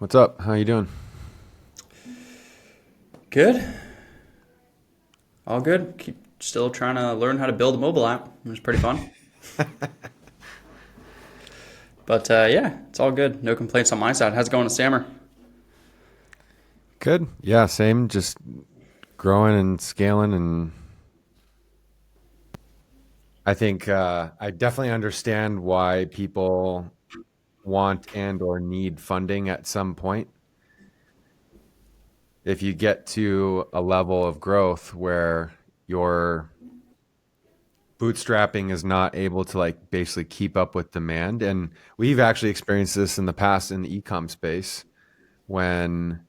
What's up? How you doing? Good. All good. Keep still trying to learn how to build a mobile app. It was pretty fun. But yeah, it's all good. No complaints on my side. How's it going to Stammer? Good. Yeah, same. Just growing and scaling, and I think I definitely understand why people want and or need funding at some point. If you get to a level of growth where your bootstrapping is not able to like basically keep up with demand, and we've actually experienced this in the past in the e-com space when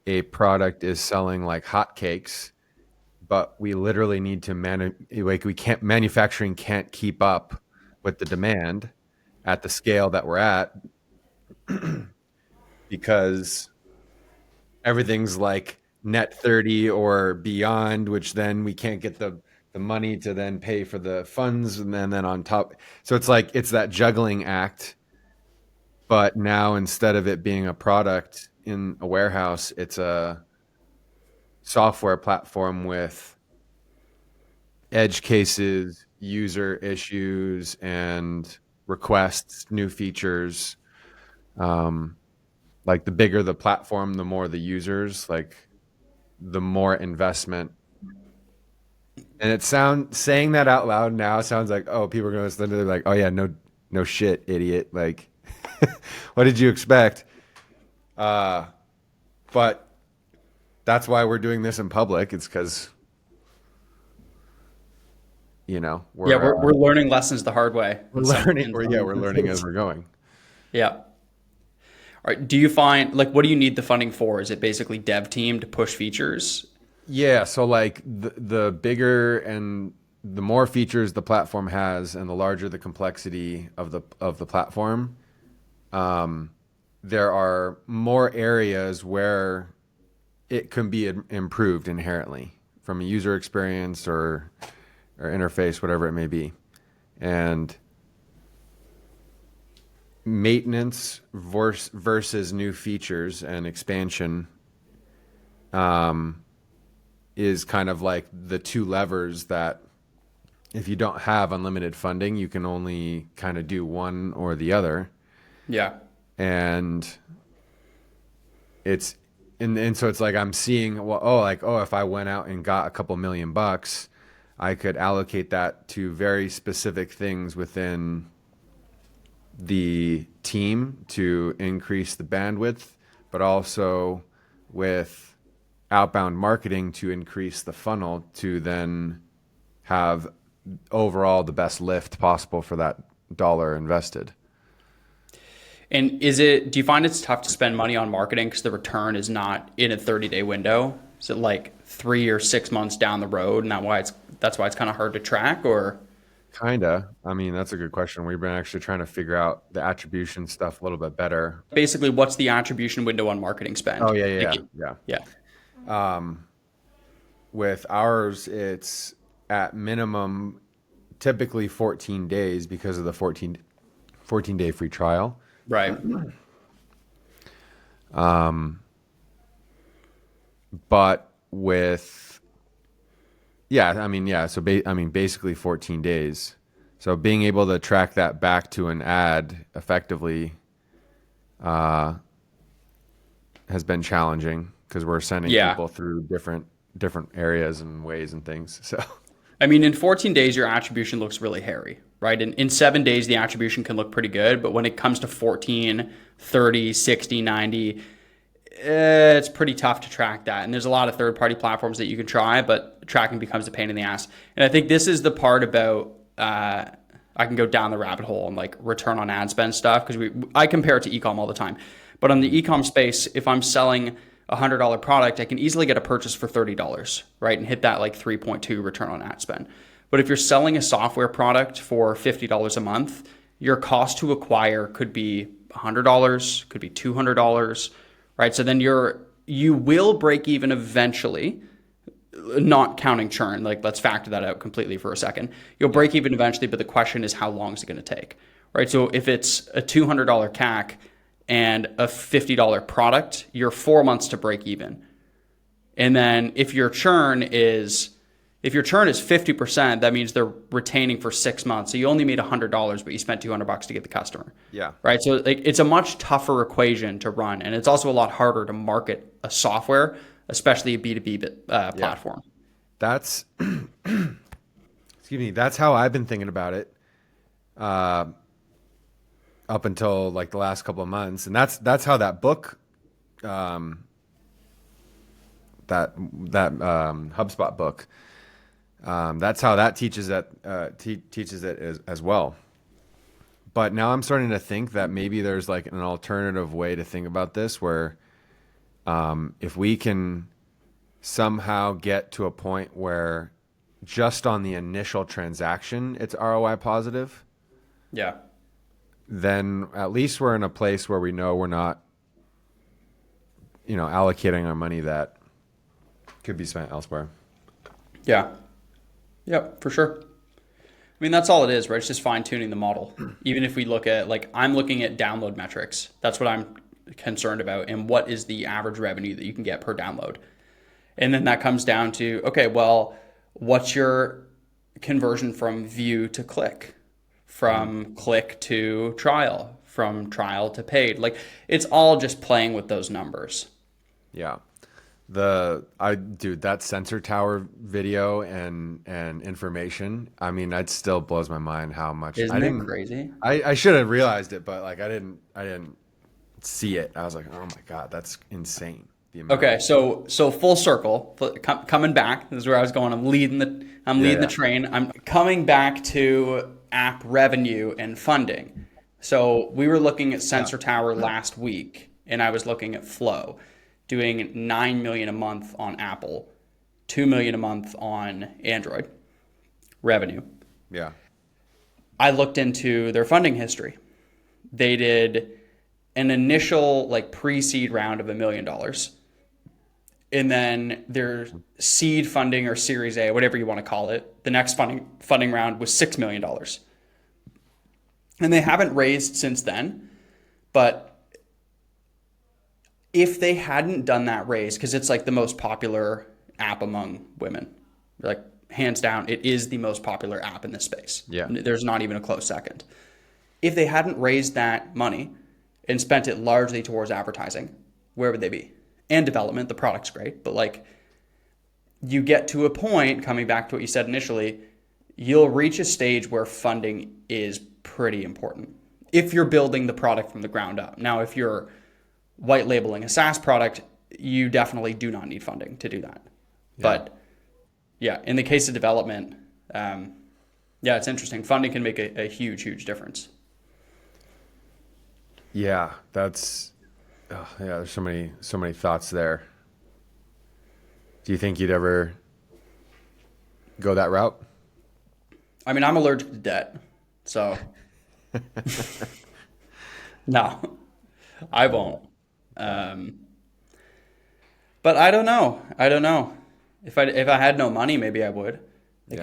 a product is selling like hotcakes, but we literally need to like we can't manufacturing can't keep up with the demand at the scale that we're at because everything's like net 30 or beyond, which then we can't get the money to then pay for the funds, and then on top, so it's like it's that juggling act. But now instead of it being a product in a warehouse, it's a software platform with edge cases, user issues, and requests, new features. Um, like the bigger the platform, the more the users, like the more investment. And it saying that out loud now sounds like, oh, people are going to listen to it like, oh yeah, no shit, idiot. Like, what did you expect? Uh, but that's why we're doing this in public. It's because Yeah, we're we're learning lessons the hard way we're learning. in We're some learning as instances. we're going. Yeah. All right. Do you find like what do you need the funding for? Is it basically dev team to push features? Yeah, so like the bigger and the more features the platform has, and the larger the complexity of the platform, um, there are more areas where it can be improved inherently from a user experience or interface, whatever it may be, and maintenance versus new features and expansion. Um, is kind of like the two levers that if you don't have unlimited funding, you can only kind of do one or the other. Yeah. And it's and so it's like I'm seeing, well, if I went out and got a couple $1 million, I could allocate that to very specific things within the team to increase the bandwidth, but also with outbound marketing to increase the funnel to then have overall the best lift possible for that dollar invested. And do you find it's tough to spend money on marketing because the return is not in a 30-day window? Is it like 3 or 6 months down the road, and that's why it's kind of hard to track? Or Kinda. I mean, that's a good question. We've been actually trying to figure out the attribution stuff a little bit better. basically, what's the attribution window on marketing Oh spend? yeah, yeah, Like, yeah. yeah. Yeah. With ours, it's at minimum typically 14 days because of the 14-day free trial. Right. But with yeah, I mean, yeah. So I mean, basically 14 days. So being able to track that back to an ad effectively uh, has been challenging because we're sending Yeah. people through different areas and ways and things. So I mean, in 14 days, your attribution looks really hairy, right? In 7 days, the attribution can look pretty good. But when it comes to 14, 30, 60, 90, it's pretty tough to track that. And there's a lot of third party platforms that you can try, but tracking becomes a pain in the ass. And I think this is the part about, I can go down the rabbit hole and like return on ad spend stuff because I compare it to ecom all the time. But on the ecom space, if I'm selling $100 product, I can easily get a purchase for $30, right? And hit that like 3.2 return on ad spend. But if you're selling a software product for $50 a month, your cost to acquire could be $100, could be $200, right? So then you will break even eventually, not counting churn. Like let's factor that out completely for a second. You'll break even eventually, but the question is how long is it going to take, right? So if it's a $200 CAC, and a $50 product, you're 4 months to break even. And then if your churn is 50%, that means they're retaining for 6 months. So you only made $100, but you spent $200 to get the customer. Yeah. Right. So like it's a much tougher equation to run, and it's also a lot harder to market a software, especially a B2B platform. That's excuse me. That's how I've been thinking about it, up until like the last couple of months, and that's how that book, that HubSpot book, that's how that teaches teaches it as well. But now I'm starting to think that maybe there's like an alternative way to think about this, where if we can somehow get to a point where just on the initial transaction it's ROI positive, Yeah. then at least we're in a place where we know we're not, allocating our money that could be spent elsewhere. Yeah. Yep, for sure. I mean, that's all it is, right? It's just fine tuning the model. Even if we look at, like, I'm looking at download metrics. That's what I'm concerned about. And what is the average revenue that you can get per download? And then that comes down to, okay, well, what's your conversion from view to click, from click to trial, from trial to paid? Like, it's all just playing with those numbers. Yeah. That sensor tower video and information, I mean, that still blows my mind how much. Isn't it crazy? I should have realized it, but like I didn't see it. I was like, oh my God, that's insane. The amount. Okay, so full circle, coming back. This is where I was going. I'm leading the train. I'm coming back to app revenue and funding. So we were looking at Sensor Tower last week, and I was looking at Flow, doing $9 million a month on Apple, $2 million a month on Android revenue. Yeah. I looked into their funding history. They did an initial like pre-seed round of $1 million. And then their seed funding or Series A, whatever you want to call it, the next funding round was $6 million. And they haven't raised since then. But if they hadn't done that raise, because it's like the most popular app among women, like hands down, it is the most popular app in this space. Yeah. There's not even a close second. If they hadn't raised that money and spent it largely towards advertising, where would they be? And development, the product's great, but like you get to a point, coming back to what you said initially, you'll reach a stage where funding is pretty important if you're building the product from the ground up. Now, if you're white labeling a SaaS product, you definitely do not need funding to do that. Yeah. But yeah, in the case of development, it's interesting. Funding can make a huge, huge difference. Yeah, there's so many thoughts there. Do you think you'd ever go that route? I mean, I'm allergic to debt, so no, I won't. But I don't know. If I had no money, maybe I would. Like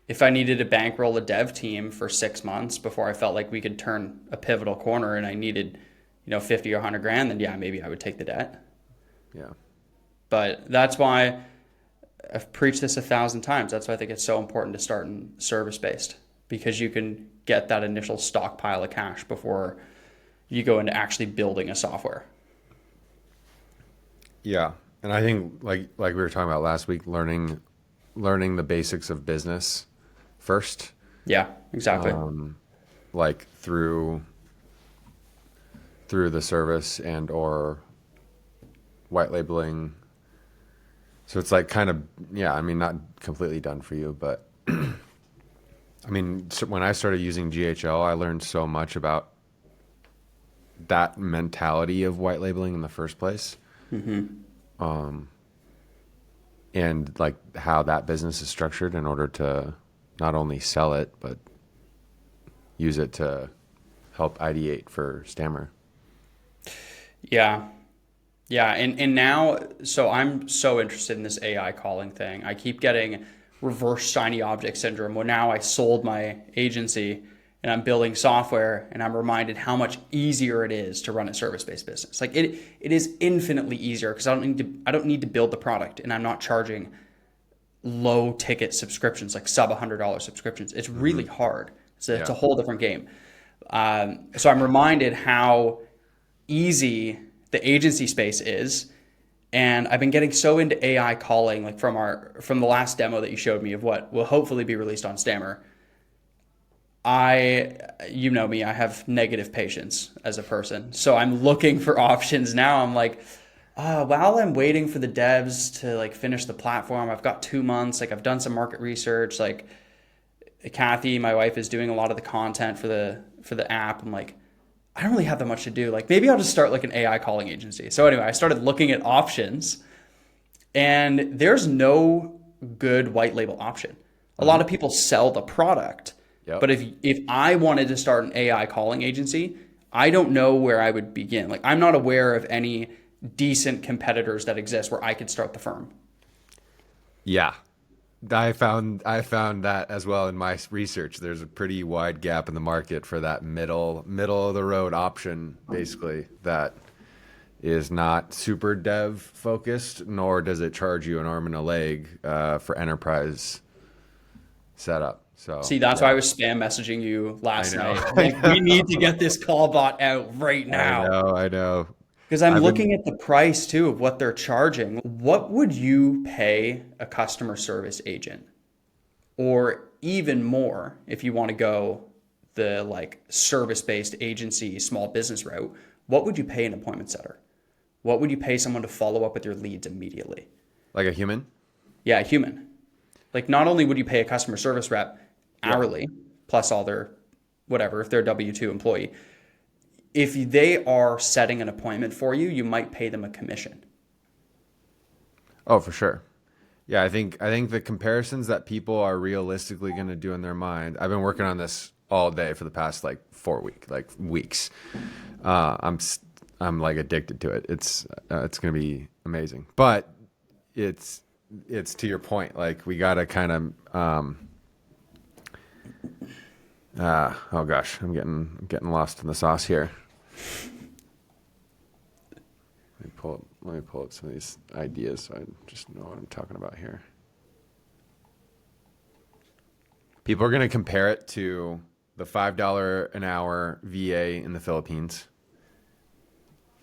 if I needed to bankroll a dev team for 6 months before I felt like we could turn a pivotal corner, and I needed, 50 or 100 grand, then yeah, maybe I would take the debt. Yeah. But that's why I've preached this 1,000 times. That's why I think it's so important to start in service-based, because you can get that initial stockpile of cash before you go into actually building a software. Yeah. And I think like we were talking about last week, learning the basics of business first. Yeah, exactly. Like through the service and or white labeling. So it's like kind of, I mean, not completely done for you, but I mean, when I started using GHL, I learned so much about that mentality of white labeling in the first place. Mm-hmm. And like how that business is structured in order to not only sell it, but use it to help ideate for Stammer. Yeah. Yeah. And now, so I'm so interested in this AI calling thing. I keep getting reverse shiny object syndrome. Well, now I sold my agency and I'm building software, and I'm reminded how much easier it is to run a service-based business. Like it is infinitely easier because I don't need to build the product, and I'm not charging low ticket subscriptions, like sub $100 subscriptions. It's really hard. It's a Yeah. whole different game. So I'm reminded how easy the agency space is. And I've been getting so into AI calling, like from the last demo that you showed me of what will hopefully be released on Stammer. You know me, I have negative patience as a person. So I'm looking for options now. I'm like, while I'm waiting for the devs to like finish the platform, I've got 2 months. Like I've done some market research. Like Kathy, my wife, is doing a lot of the content for the app. I'm like, I don't really have that much to do. Like maybe I'll just start like an AI calling agency. So anyway, I started looking at options, and there's no good white label option. A lot of people sell the product, Yep. but if I wanted to start an AI calling agency, I don't know where I would begin. Like I'm not aware of any decent competitors that exist where I could start the firm. Yeah. I found that as well in my research. There's a pretty wide gap in the market for that middle of the road option, basically, that is not super dev focused, nor does it charge you an arm and a leg for enterprise setup. So See, that's why yeah, I was spam messaging you I last know, night. I'm I like, we need to know, get this call bot out right I now. know, I know. Because I'm I've been looking at the price too of what they're charging. What would you pay a customer service agent? Or even more if you want to go the like service-based agency small business route, what would you pay an appointment setter? What would you pay someone to follow up with your leads immediately? like a human. Yeah, a human. Like not only would you pay a customer service rep Yeah. hourly plus all their whatever if they're a W2 employee, if they are setting an appointment for you, you might pay them a commission. Oh, for sure. Yeah, I think the comparisons that people are realistically going to do in their mind. I've been working on this all day for the past like 4 weeks. Uh, I'm s- I'm like addicted to it. It's going to be amazing. But it's it's to your point. Like we got to kind of oh gosh, I'm getting lost in the sauce here. Let me pull up some of these ideas so I just know what I'm talking about here. People are going to compare it to the $5 an hour VA in the Philippines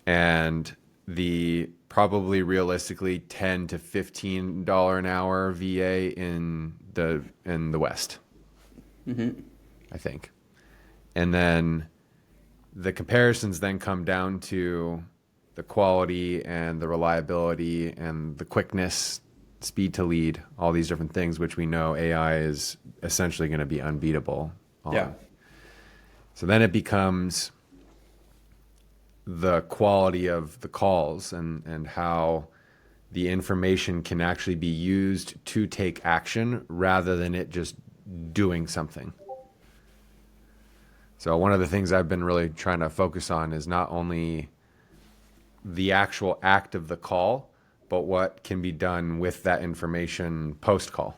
and the probably realistically $10 to $15 an hour VA in the West, I think. And then the comparisons then come down to the quality and the reliability and the quickness, speed to lead, all these different things, which we know AI is essentially going to be unbeatable Yeah. on. So then it becomes the quality of the calls and how the information can actually be used to take action rather than it just doing something. So one of the things I've been really trying to focus on is not only the actual act of the call, but what can be done with that information post call.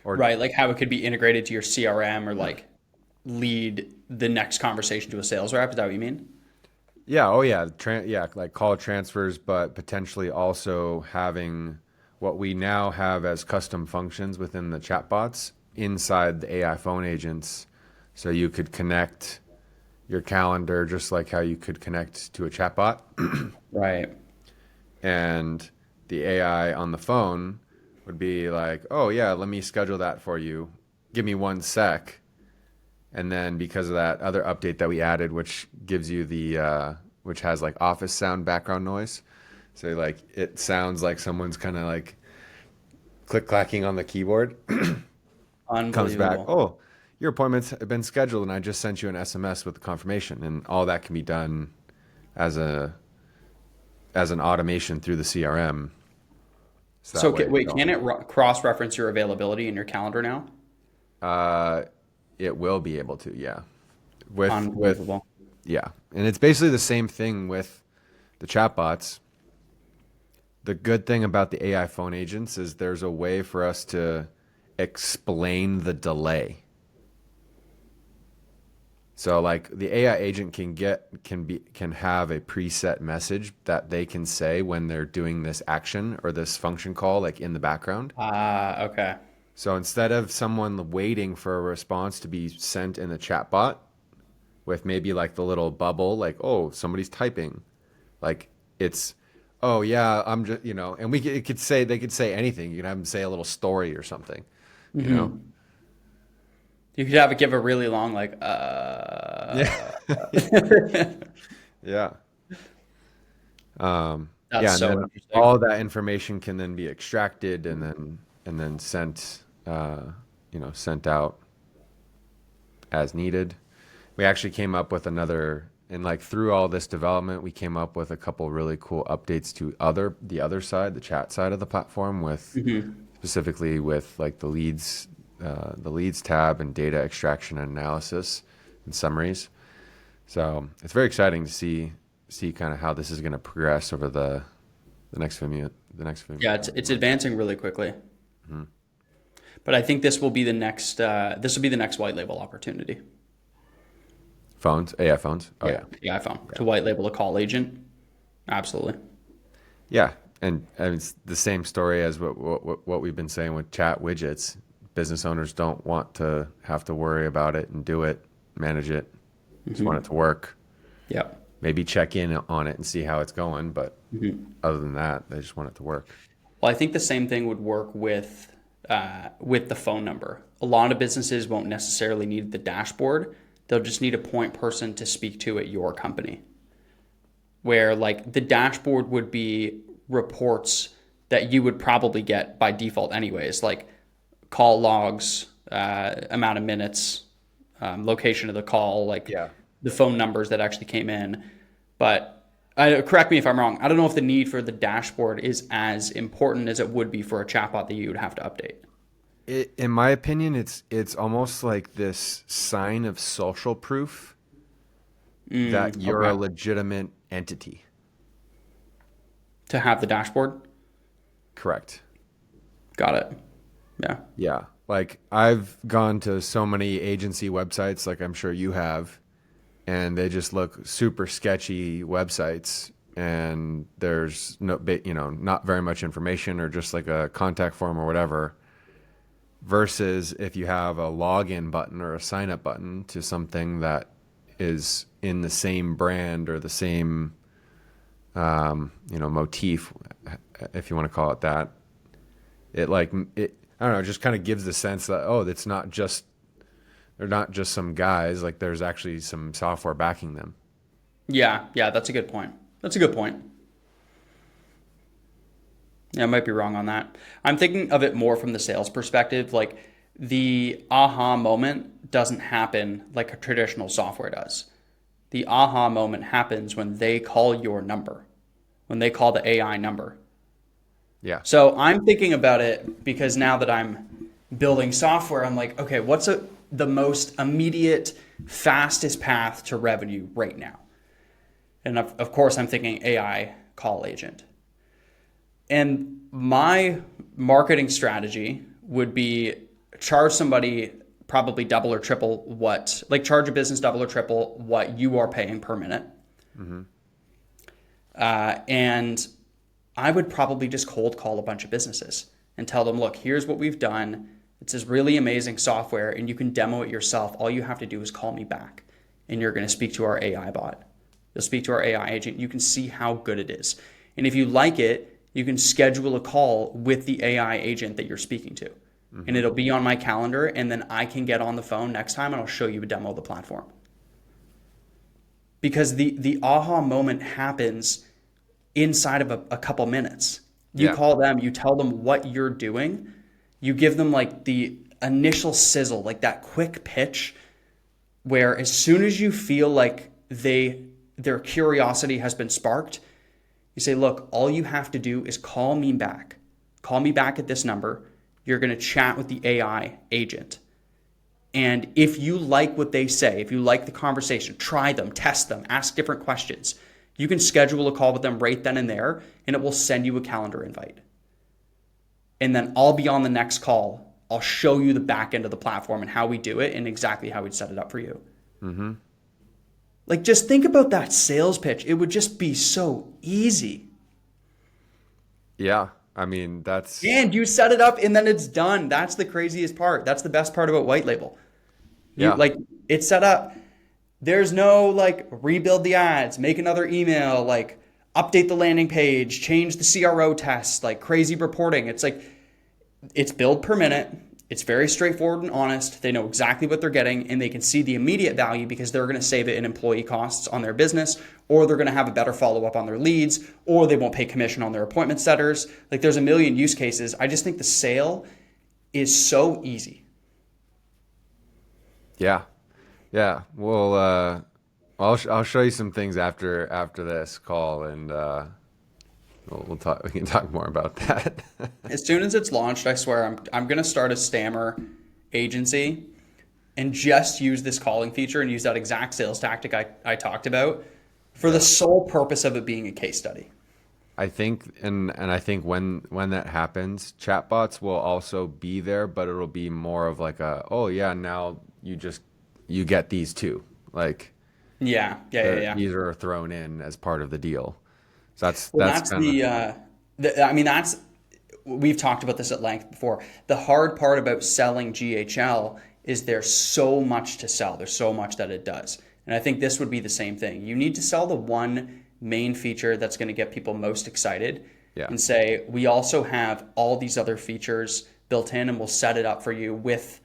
Or Right, like how it could be integrated to your CRM or like lead the next conversation to a sales rep. Is that what you mean? yeah, oh yeah, yeah, like call transfers, but potentially also having what we now have as custom functions within the chatbots inside the AI phone agents, so you could connect your calendar just like how you could connect to a chatbot, Right. and the AI on the phone would be like, "Oh yeah, let me schedule that for you. Give me 1 sec." And then because of that other update that we added, which gives you which has like office sound background noise, so like it sounds like someone's kind of like click clacking on the keyboard, comes back, Unbelievable. "Oh, your appointment's been scheduled, and I just sent you an SMS with the confirmation," and all that can be done as a as an automation through the CRM. So that So way, wait, can it cross-reference your availability in your calendar now? uh, it will be able to, yeah, with Unbelievable. yeah, and it's basically the same thing with the chatbots. The good thing about the AI phone agents is there's a way for us to explain the delay. So like the AI agent can have a preset message that they can say when they're doing this action or this function call like in the background. Ah, okay. So instead of someone waiting for a response to be sent in the chatbot with maybe like the little bubble like, oh, somebody's typing, like it's, oh yeah, I'm just, and it could say, they could say anything. You can have them say a little story or something, you know? Hmm. You could have it give a really long like Yeah. Yeah. That's Yeah, and so then interesting. all that information can then be extracted and then sent out as needed. We actually came up with another, and like through all this development, we came up with a couple really cool updates to the other side, the chat side of the platform, with Hmm. specifically with like the leads tab and data extraction and analysis and summaries. So it's very exciting to see kind of how this is going to progress over the next few Yeah, it's months. advancing really quickly. Mhm. But I think this will be the next white label opportunity. Phones, AI phones. Oh Yeah, yeah, the iPhone yeah, to white label a call agent. Absolutely. yeah. And it's the same story as what we've been saying with chat widgets. Business owners don't want to have to worry about it and do it, manage it. Just want it to Hmm. work. Yep. Maybe check in on it and see how it's going, but Hmm. other than that, they just want it to work. Well, I think the same thing would work with the phone number. A lot of businesses won't necessarily need the dashboard. They'll just need a point person to speak to at your company. Where like the dashboard would be reports that you would probably get by default anyways, like call logs, amount of minutes, location of the call, like Yeah. the phone numbers that actually came in. But correct me if I'm wrong. I don't know if the need for the dashboard is as important as it would be for a chatbot that you would have to update. In my opinion, it's almost like this sign of social proof that you're a Okay. legitimate entity. To have the dashboard. Correct. Got it. Yeah. Yeah. Like I've gone to so many agency websites, like I'm sure you have, and they just look super sketchy websites, and there's not very much information or just like a contact form or whatever. Versus if you have a login button or a sign up button to something that is in the same brand or the same motif, if you want to call it that. It I don't know, it just kind of gives the sense that, oh, it's not just they're not just some guys, like there's actually some software backing them. Yeah. Yeah. That's a good point. That's a good point. Yeah, I might be wrong on that. I'm thinking of it more from the sales perspective. Like the aha moment doesn't happen like a traditional software does. The aha moment happens when they call your number, when they call the AI number. Yeah. So I'm thinking about it because now that I'm building software, I'm like, okay, the most immediate, fastest path to revenue right now? And of course, I'm thinking AI call agent. And my marketing strategy would be charge somebody probably double or triple like charge a business double or triple what you are paying per minute. Mm-hmm. And I would probably just cold call a bunch of businesses and tell them, look, here's what we've done. It's this really amazing software and you can demo it yourself. All you have to do is call me back and you're going to speak to our AI bot. You'll speak to our AI agent. You can see how good it is. And if you like it, you can schedule a call with the AI agent that you're speaking to. And Mm-hmm. it'll be on my calendar. And then I can get on the phone next time and I'll show you a demo of the platform. Because the aha moment happens inside of a couple minutes. You Yeah. call them, you tell them what you're doing, you give them like the initial sizzle, like that quick pitch, where as soon as you feel like their curiosity has been sparked, you say, look, all you have to do is call me back. Call me back at this number. You're going to chat with the AI agent. And if you like what they say, if you like the conversation, try them, test them, ask different questions. You can schedule a call with them right then and there, and it will send you a calendar invite. And then I'll be on the next call. I'll show you the back end of the platform and how we do it and exactly how we'd set it up for you. Like, just think about that sales pitch. It would just be so easy. Yeah. I mean, that's And you set it up and then it's done. That's the craziest part. That's the best part about white label. You yeah. like it's set up. There's no like rebuild the ads, make another email, like update the landing page, change the CRO test, like crazy reporting. It's like it's billed per minute. It's very straightforward and honest. They know exactly what they're getting and they can see the immediate value because they're going to save it in employee costs on their business, or they're going to have a better follow up on their leads, or they won't pay commission on their appointment setters. Like there's a million use cases. I just think the sale is so easy. Yeah. Yeah. Well, I'll show you some things after this call, and we'll talk. We can talk more about that. As soon as it's launched, I swear I'm going to start a stammer agency and just use this calling feature and use that exact sales tactic I talked about for the Yeah. sole purpose of it being a case study. I think, and I think when that happens, chatbots will also be there, but it'll be more of like a, oh yeah, now you get these too. Like Yeah. these are thrown in as part of the deal. So Well, that's that's kind of I mean, we've talked about this at length before. The hard part about selling GHL is there's so much to sell. There's so much that it does. And I think this would be the same thing. You need to sell the one main feature that's going to get people most excited yeah. and say, we also have all these other features built in and we'll set it up for you with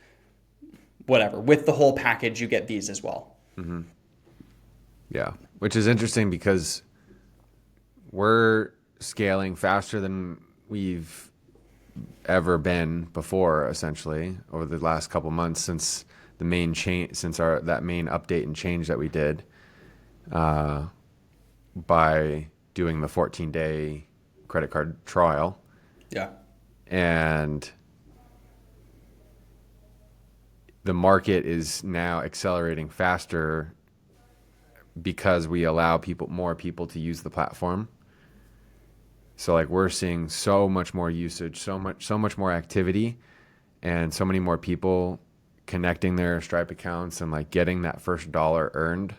whatever, with the whole package, you get these as well. Yeah, which is interesting because we're scaling faster than we've ever been before, essentially, over the last couple months since the main change, since our that main update and change that we did by doing the 14-day credit card trial. Yeah. And the market is now accelerating faster because we allow more people to use the platform. So like we're seeing so much more usage, so much more activity, and so many more people connecting their Stripe accounts and like getting that first dollar earned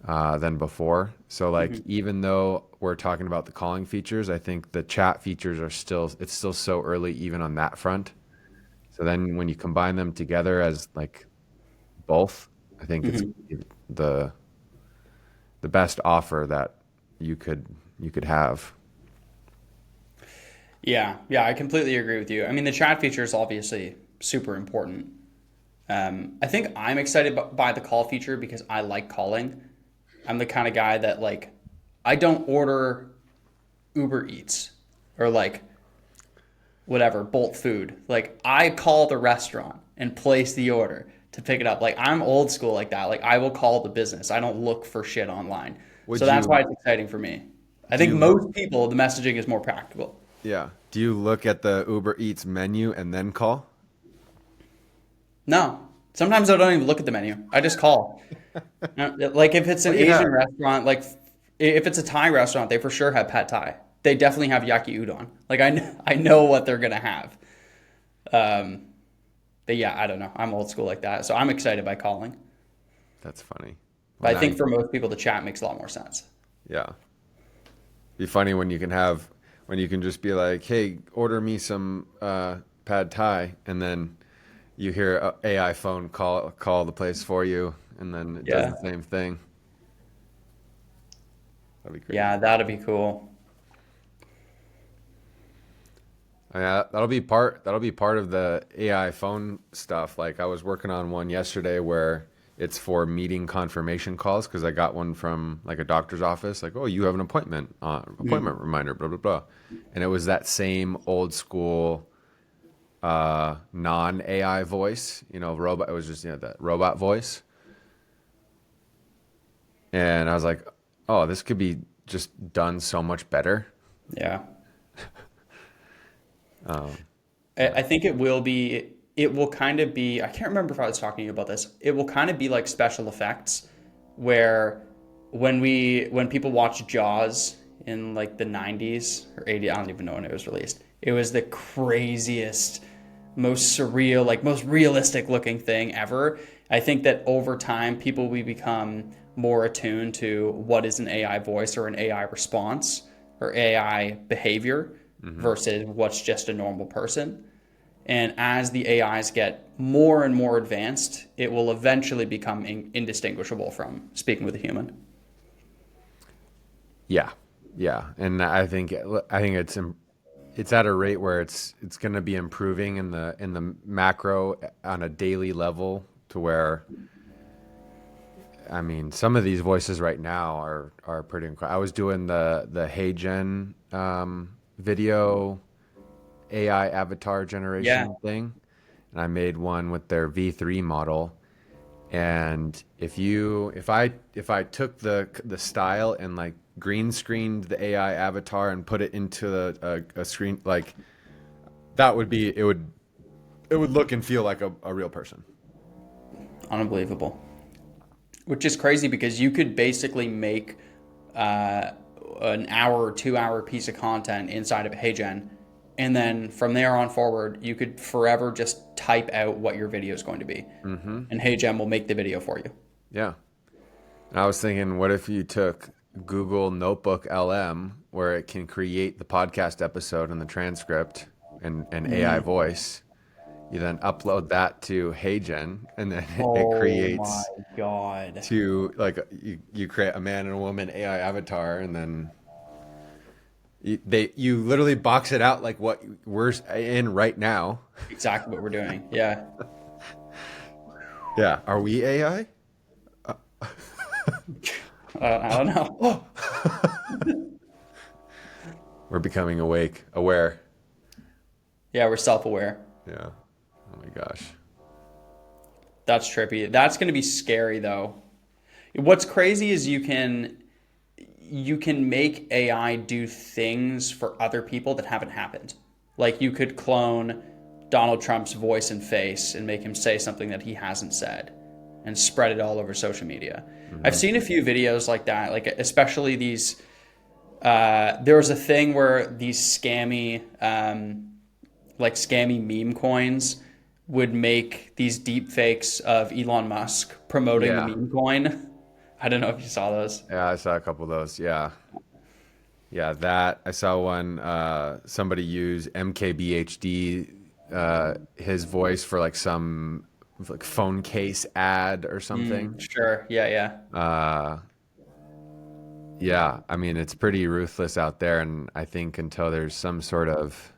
than before. So like even though we're talking about the calling features, I think the chat features it's still so early even on that front. So then when you combine them together as like both, I think it's the best offer that you could have. Yeah, I completely agree with you. I mean, the chat feature is obviously super important. I think I'm excited by the call feature because I like calling. I'm the kind of guy that like, I don't order Uber Eats or like whatever, Bolt Food. Like I call the restaurant and place the order to pick it up. Like I'm old school like that. Like I will call the business. I don't look for shit online. Would So that's why you it's exciting for me. I do think you look most people, the messaging is more practical. Yeah. Do you look at the Uber Eats menu and then call? No. Sometimes I don't even look at the menu. I just call. Like if it's an What do you Asian have? restaurant, like if it's a Thai restaurant, they for sure have pad Thai. They definitely have yaki udon. Like I know what they're gonna have. Um, but yeah, I don't know. I'm old school like that, so I'm excited by calling. That's funny. Well, But I now think for most people, the chat makes a lot more sense. yeah. Be funny when you can just be like, "Hey, order me some pad thai," and then you hear a AI phone call the place for you, and then it does Yeah, the same thing. That'd be crazy. yeah, that'd be cool. Yeah, that'll be part of the AI phone stuff. Like I was working on one yesterday where it's for meeting confirmation calls because I got one from like a doctor's office, like, oh, you have an appointment Mhm. reminder, blah blah blah, and it was that same old school non AI voice, robot. It was just that robot voice, and I was like, oh, this could be just done so much better. Yeah. Um, I yeah. I think it will be. It will kind of be. I can't remember if I was talking to you about this. It will kind of be like special effects, where when people watch Jaws in like the 90s or 80s, I don't even know when it was released. It was the craziest, most surreal, like most realistic looking thing ever. I think that over time, people will become more attuned to what is an AI voice or an AI response or AI behavior versus what's just a normal person. And as the AIs get more and more advanced, it will eventually become indistinguishable from speaking with a human. Yeah, yeah, and I think it's at a rate where it's going to be improving in the macro on a daily level to where, I mean, some of these voices right now are pretty incredible. I was doing the Hey Gen video AI avatar Yeah. generation thing, and I made one with their V3 model. And if I took the style and like green screened the AI avatar and put it into a screen, like that would be it would look and feel like a real person. Unbelievable. Which is crazy because you could basically make uh, an hour or 2 hour piece of content inside of HeyGen. And then from there on forward, you could forever just type out what your video is going to be. And HeyGen will make the video for you. Yeah. I was thinking, what if you took Google Notebook LM, where it can create the podcast episode and the transcript and AI voice. You then upload that to HeyGen, and then it Oh my creates God. to like you create a man and a woman AI avatar, and then you literally box it out like what we're in right now. Exactly what we're doing. Yeah. Yeah. Are we AI? I don't know. We're becoming aware. Yeah, we're self aware. Yeah. Oh my gosh. That's trippy. That's going to be scary though. What's crazy is you can make AI do things for other people that haven't happened. Like you could clone Donald Trump's voice and face and make him say something that he hasn't said and spread it all over social media. I've seen a few videos like that, like especially these. There was a thing where these scammy meme coins would make these deep fakes of Elon Musk promoting the Yeah. meme coin. I don't know if you saw those. Yeah, I saw a couple of those. Yeah. Yeah, that I saw one somebody use MKBHD his voice for like some like phone case ad or something. Sure. Yeah, yeah. Yeah, I mean it's pretty ruthless out there, and I think until there's some sort of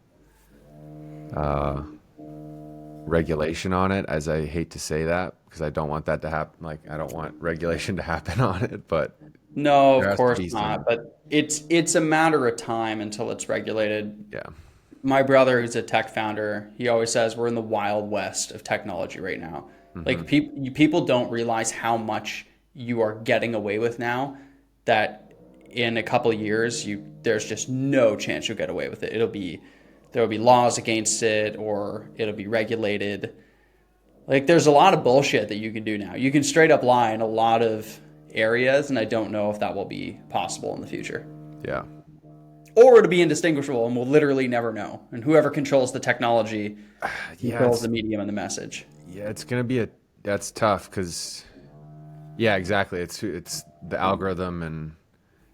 regulation on it, as I hate to say that because I don't want that to happen. Like I don't want regulation to happen on it, but No, there of has to course be not. some. But it's a matter of time until it's regulated. Yeah. My brother, who's a tech founder, he always says we're in the wild west of technology right now. Hmm. Like people don't realize how much you are getting away with now. That in a couple of years, there's just no chance you'll get away with it. There will be laws against it, or it'll be regulated. Like there's a lot of bullshit that you can do now. You can straight up lie in a lot of areas, and I don't know if that will be possible in the future. Yeah. Or it'll be indistinguishable and we'll literally never know. And whoever controls the technology Yeah, controls the medium and the message. it's gonna be a that's tough because yeah, exactly. It's the algorithm and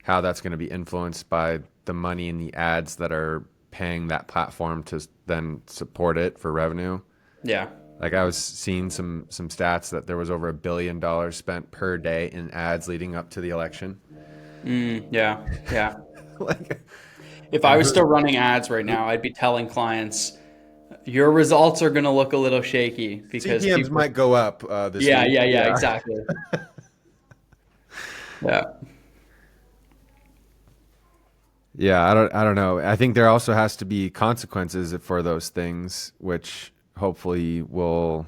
how that's gonna be influenced by the money and the ads that are paying that platform to then support it for revenue. Yeah. Like I was seeing some stats that there was over $1 billion spent per day in ads leading up to the election. Yeah. Yeah. Like, If I and was still running ads right now, I'd be telling clients, your results are going to look a little shaky because CPMs people. might go up this Yeah. week. Yeah. Yeah. Yeah. Exactly. Yeah. Yeah, I don't know. I think there also has to be consequences for those things, which hopefully will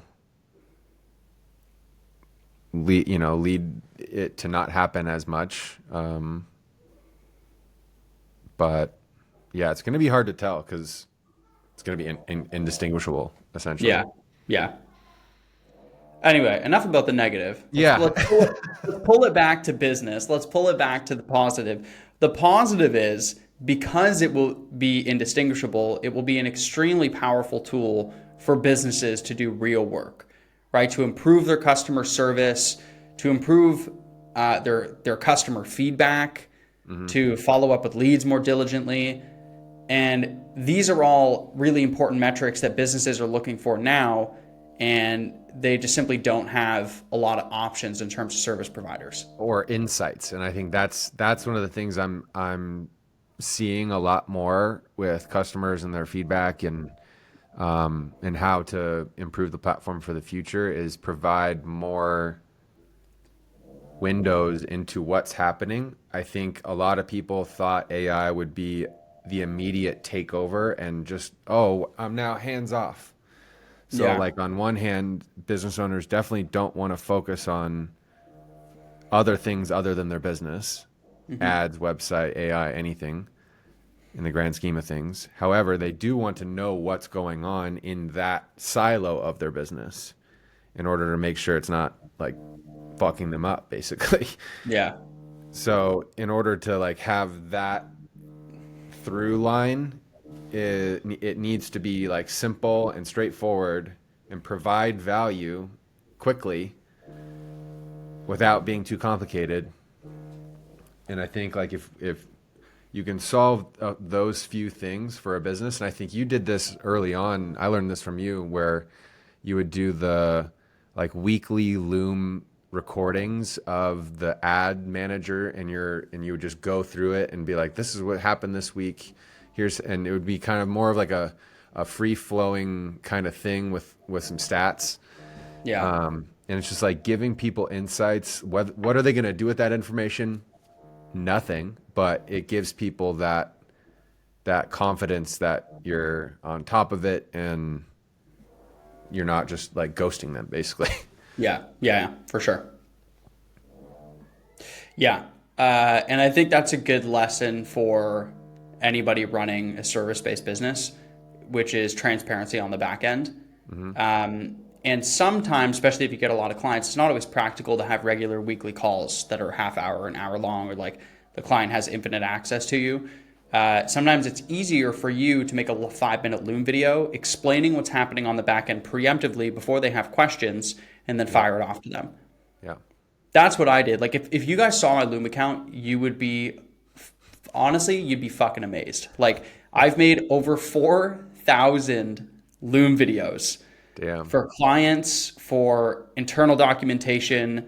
lead it to not happen as much. But yeah, it's going to be hard to tell because it's going to be indistinguishable essentially. Yeah. Yeah. Anyway, enough about the negative. Yeah. Let's pull it back to business. Let's pull it back to the positive. The positive is because it will be indistinguishable, it will be an extremely powerful tool for businesses to do real work, right? To improve their customer service, to improve their customer feedback, Hmm. to follow up with leads more diligently. And these are all really important metrics that businesses are looking for now, and they just simply don't have a lot of options in terms of service providers. Or insights, and I think that's one of the things I'm seeing a lot more with customers and their feedback, and how to improve the platform for the future is provide more windows into what's happening. I think a lot of people thought AI would be the immediate takeover and just, oh, I'm now hands off. So, Yeah. like, on one hand, business owners definitely don't want to focus on other things other than their business, Hmm. ads, website, AI, anything in the grand scheme of things. However, they do want to know what's going on in that silo of their business in order to make sure it's not like fucking them up, basically. Yeah. So, in order to like have that through line, it needs to be like simple and straightforward and provide value quickly without being too complicated. And I think like if you can solve those few things for a business, and I think you did this early on. I learned this from you, where you would do the like weekly Loom recordings of the ad manager, and you would just go through it and be like, this is what happened this week. Here's and it would be kind of more of like a free flowing kind of thing with some stats. Yeah. And it's just like giving people insights. What are they going to do with that information? Nothing, but it gives people that confidence that you're on top of it and you're not just like ghosting them, basically. Yeah. Yeah. For sure. Yeah. And I think that's a good lesson for anybody running a service based business, which is transparency on the back end. Hmm. And sometimes, especially if you get a lot of clients, it's not always practical to have regular weekly calls that are half hour, an hour long, or like the client has infinite access to you. Sometimes it's easier for you to make a 5 minute Loom video explaining what's happening on the back end preemptively before they have questions and then Yeah. fire it off to them. Yeah. That's what I did. Like if you guys saw my Loom account, you would be honestly, you'd be fucking amazed. Like I've made over 4,000 Loom videos Damn. for clients, for internal documentation,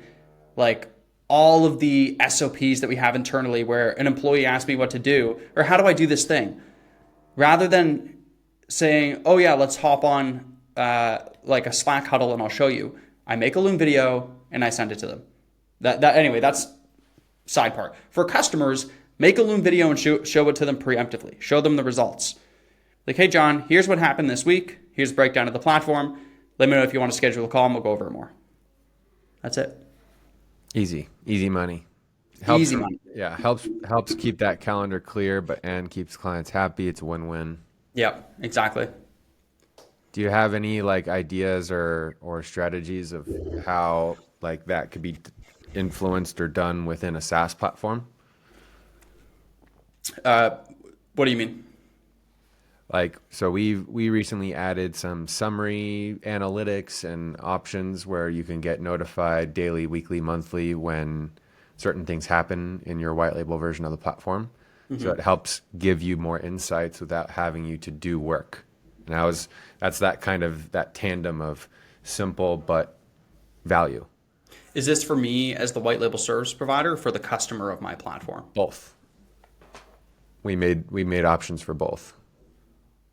like all of the SOPs that we have internally where an employee asks me what to do or how do I do this thing? Rather than saying, oh yeah, let's hop on like a Slack huddle and I'll show you. I make a Loom video and I send it to them. That anyway, that's side part. For customers, make a Loom video and show it to them preemptively. Show them the results. Like, hey John, here's what happened this week. Here's a breakdown of the platform. Let me know if you want to schedule a call and we'll go over it more. That's it. Easy money. Helps Easy them. money. Yeah, helps keep that calendar clear, but and keeps clients happy. It's a win-win. Yep, exactly. Do you have any like ideas or strategies of how like that could be influenced or done within a SaaS platform? Uh, what do you mean? Like, so we recently added some summary analytics and options where you can get notified daily, weekly, monthly when certain things happen in your white label version of the platform. So it helps give you more insights without having you to do work. And that's that kind of that tandem of simple but value. Is this for me as the white label service provider or for the customer of my platform? Both. We made options for both.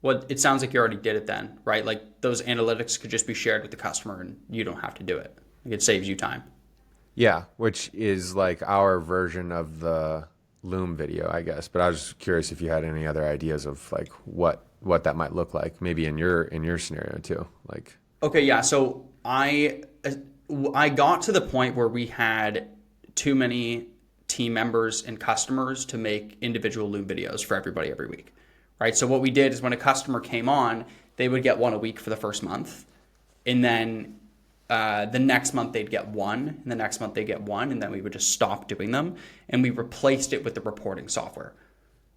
Well, it sounds like you already did it then, right? Like those analytics could just be shared with the customer and you don't have to do it. Like it saves you time. Yeah, which is like our version of the Loom video, I guess. But I was curious if you had any other ideas of like what that might look like, maybe in your scenario too. Like, Okay, yeah. So I got to the point where we had too many team members and customers to make individual Loom videos for everybody every week, right? So what we did is when a customer came on, they would get one a week for the first month, and then the next month they'd get one, and the next month they'd get one, and then we would just stop doing them, and we replaced it with the reporting software.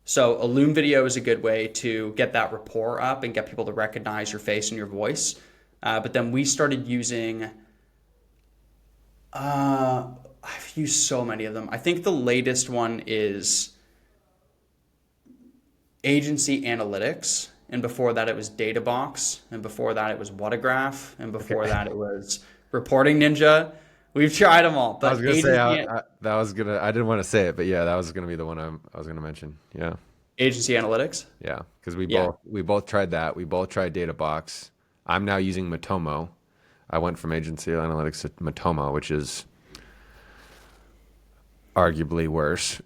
So a Loom video is a good way to get that rapport up and get people to recognize your face and your voice. But then we started using I've used so many of them. I think the latest one is Agency Analytics, and before that it was Databox, and before that it was Whatagraph, and Okay. before that it was Reporting Ninja. We've tried them all, I was but gonna say that was gonna. I didn't want to say it, but yeah, that was gonna be the one I was gonna mention. Yeah, Agency Analytics. yeah, because Yeah. we both tried that. We both tried DataBox. I'm now using Matomo. I went from Agency Analytics to Matomo, which is arguably worse.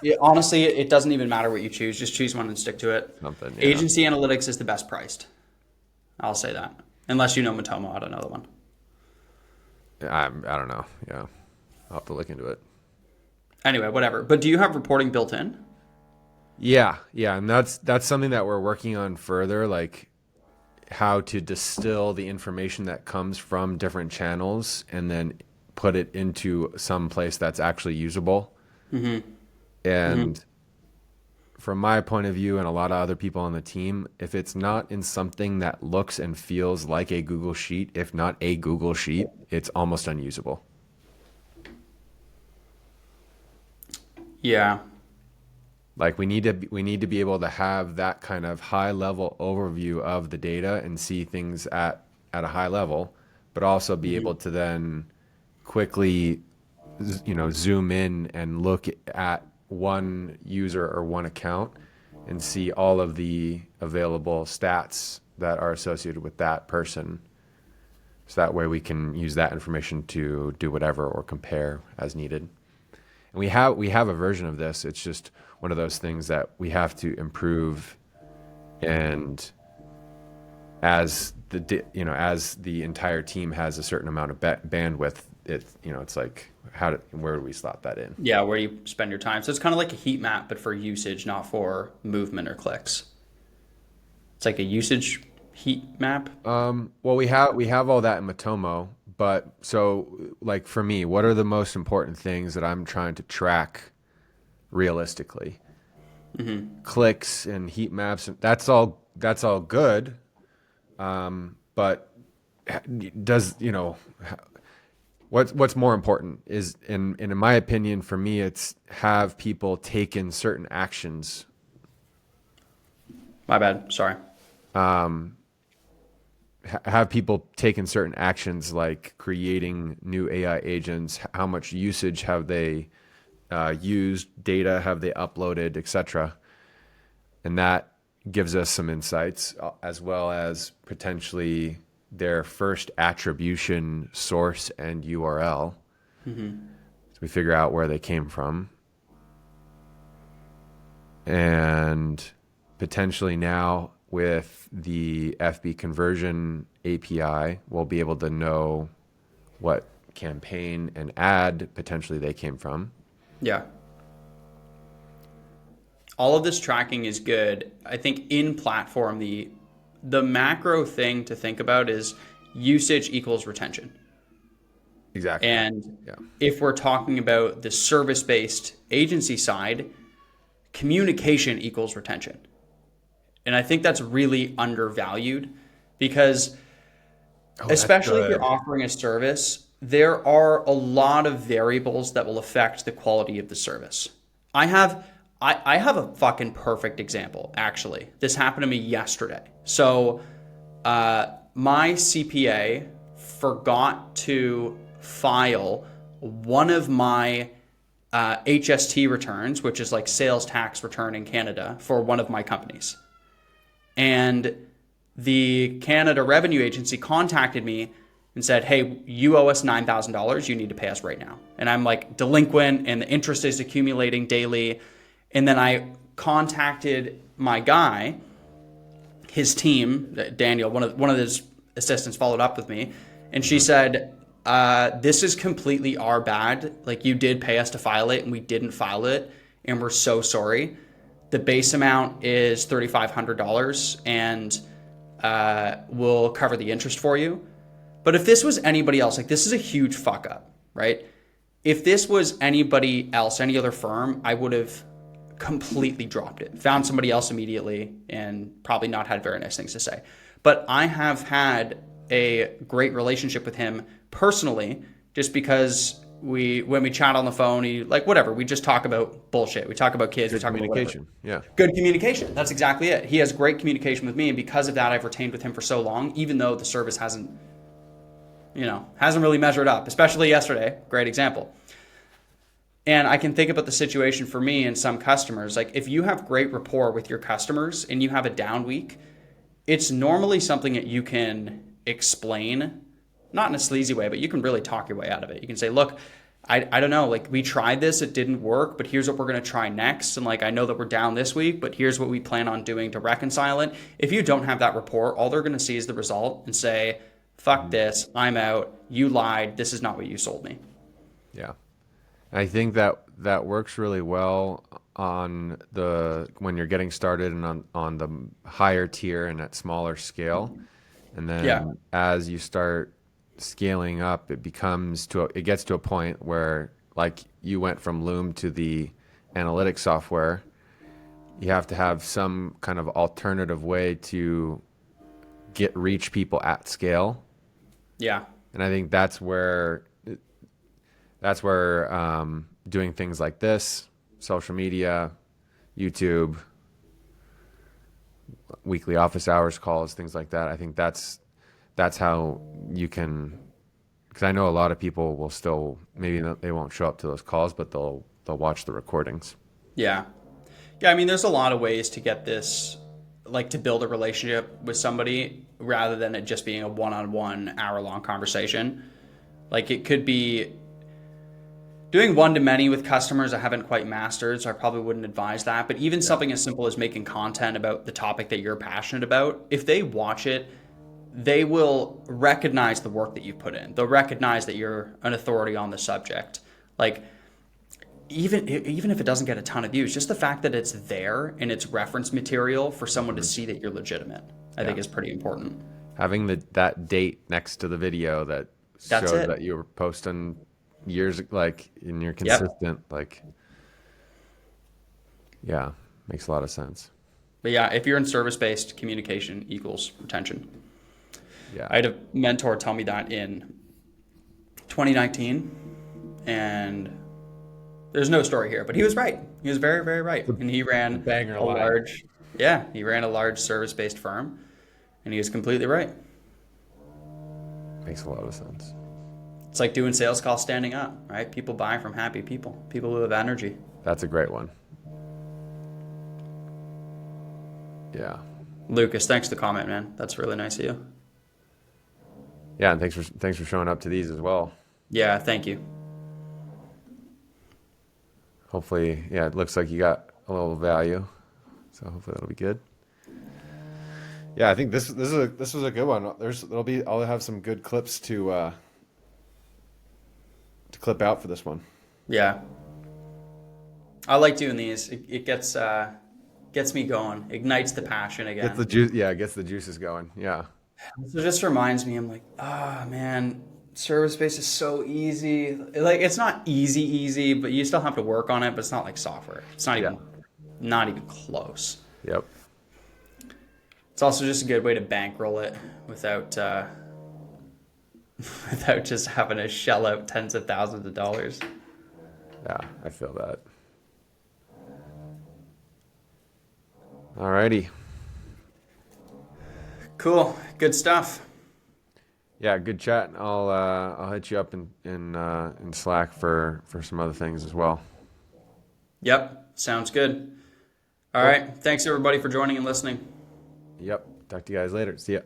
Yeah, honestly, it doesn't even matter what you choose. Just choose one and stick to it. Something, yeah. Agency Analytics is the best priced. I'll say that. Unless you know Matomo, I don't know the one. I don't know. Yeah, I'll have to look into it. Anyway, whatever. But do you have reporting built in? Yeah, yeah, and that's something that we're working on further, like how to distill the information that comes from different channels and then put it into some place that's actually usable. And from my point of view and a lot of other people on the team, if it's not in something that looks and feels like a Google Sheet, if not a Google Sheet, it's almost unusable. Yeah. Like we need to be able to have that kind of high level overview of the data and see things at a high level, but also be able to then quickly zoom in and look at one user or one account and see all of the available stats that are associated with that person. So that way we can use that information to do whatever or compare as needed. And we have a version of this. It's just one of those things that we have to improve. And as as the entire team has a certain amount of bandwidth, it's like where do we slot that in? Yeah, where you spend your time. So it's kind of like a heat map, but for usage, not for movement or clicks. It's like a usage heat map. Well, we have all that in Matomo, but so like for me, what are the most important things that I'm trying to track realistically? Clicks and heat maps, that's all good. But does what's more important is in my opinion, for me, it's have people taken certain actions. My bad. Sorry. Have people taken certain actions like creating new AI agents? How much usage have they used? Data have they uploaded, etc. And that gives us some insights, as well as potentially their first attribution source and URL. So we figure out where they came from. And potentially now with the FB conversion API, we'll be able to know what campaign and ad potentially they came from. Yeah. All of this tracking is good. I think in platform, the macro thing to think about is usage equals retention. Exactly. And Yeah. if we're talking about the service-based agency side, communication equals retention. And I think that's really undervalued because That's especially if good. you're offering a service, there are a lot of variables that will affect the quality of the service. I have I have a fucking perfect example, actually. This happened to me yesterday. So my CPA forgot to file one of my HST returns, which is like sales tax return in Canada, for one of my companies. And the Canada Revenue Agency contacted me and said, hey, you owe us $9,000. You need to pay us right now. And I'm like delinquent and the interest is accumulating daily. And then I contacted my guy, his team, Daniel, one of his assistants followed up with me. And she said, this is completely our bad. Like you did pay us to file it and we didn't file it. And we're so sorry. The base amount is $3,500 and we'll cover the interest for you. But if this was anybody else, like this is a huge fuck up, right? If this was anybody else, any other firm, I would have completely dropped it, found somebody else immediately, and probably not had very nice things to say. But I have had a great relationship with him personally just because when we chat on the phone, like whatever, we just talk about bullshit. We talk about kids. We Good talk about whatever. communication. Yeah. Good communication. That's exactly it. He has great communication with me, and because of that, I've retained with him for so long, even though the service hasn't really measured up, especially yesterday. Great example. And I can think about the situation for me and some customers. Like if you have great rapport with your customers and you have a down week, it's normally something that you can explain, not in a sleazy way, but you can really talk your way out of it. You can say, look, I don't know, like we tried this, it didn't work, but here's what we're going to try next. And like, I know that we're down this week, but here's what we plan on doing to reconcile it. If you don't have that rapport, all they're going to see is the result and say, fuck this, I'm out, you lied, this is not what you sold me. Yeah. I think that works really well on when you're getting started and on the higher tier and at smaller scale. And Yeah. then as you start scaling up, it gets to a point where like you went from Loom to the analytics software, you have to have some kind of alternative way to reach people at scale. Yeah. And I think that's where doing things like this, social media, YouTube, weekly office hours calls, things like that. I think that's how you can, because I know a lot of people will still, maybe they won't show up to those calls, but they'll watch the recordings. Yeah. Yeah. I mean, there's a lot of ways to get this, like to build a relationship with somebody rather than it just being a one-on-one hour-long conversation. Like it could be doing one-to-many with customers I haven't quite mastered, so I probably wouldn't advise that. But even something as simple as making content about the topic that you're passionate about, if they watch it, they will recognize the work that you've put in. They'll recognize that you're an authority on the subject. Like even if it doesn't get a ton of views, just the fact that it's there and it's reference material for someone to see that you're legitimate, I think is pretty important. Having that date next to the video that That's shows it. that you were posting years, like, and you're Yep. consistent, like, yeah, makes a lot of sense. But yeah, if you're in service-based, communication equals retention. Yeah. I had a mentor tell me that in 2019, and there's no story here, but he was right. He was very, very right. And he ran banger a line. large service-based firm, and he was completely right. Makes a lot of sense. It's like doing sales calls standing up, right? People buy from happy people who have energy. That's a great one. Yeah. Lucas, thanks for the comment, man. That's really nice of you. Yeah, and thanks for showing up to these as well. Yeah, thank you. Hopefully, yeah, it looks like you got a little value, so hopefully that'll be good. Yeah, I think this was a good one. I'll have some good clips to clip out for this one. Yeah. I like doing these. It gets me going, ignites the passion again. Gets the juice, yeah, gets the juices going. Yeah. So it just reminds me, I'm like, man, service based is so easy. Like it's not easy, but you still have to work on it, but it's not like software. It's not even close. Yep. It's also just a good way to bankroll it without without just having to shell out tens of thousands of dollars. Yeah, I feel that. Alrighty. Cool. Good stuff. Yeah, good chat. I'll hit you up in Slack for some other things as well. Yep. Sounds good. All right. Thanks everybody for joining and listening. Yep. Talk to you guys later. See ya.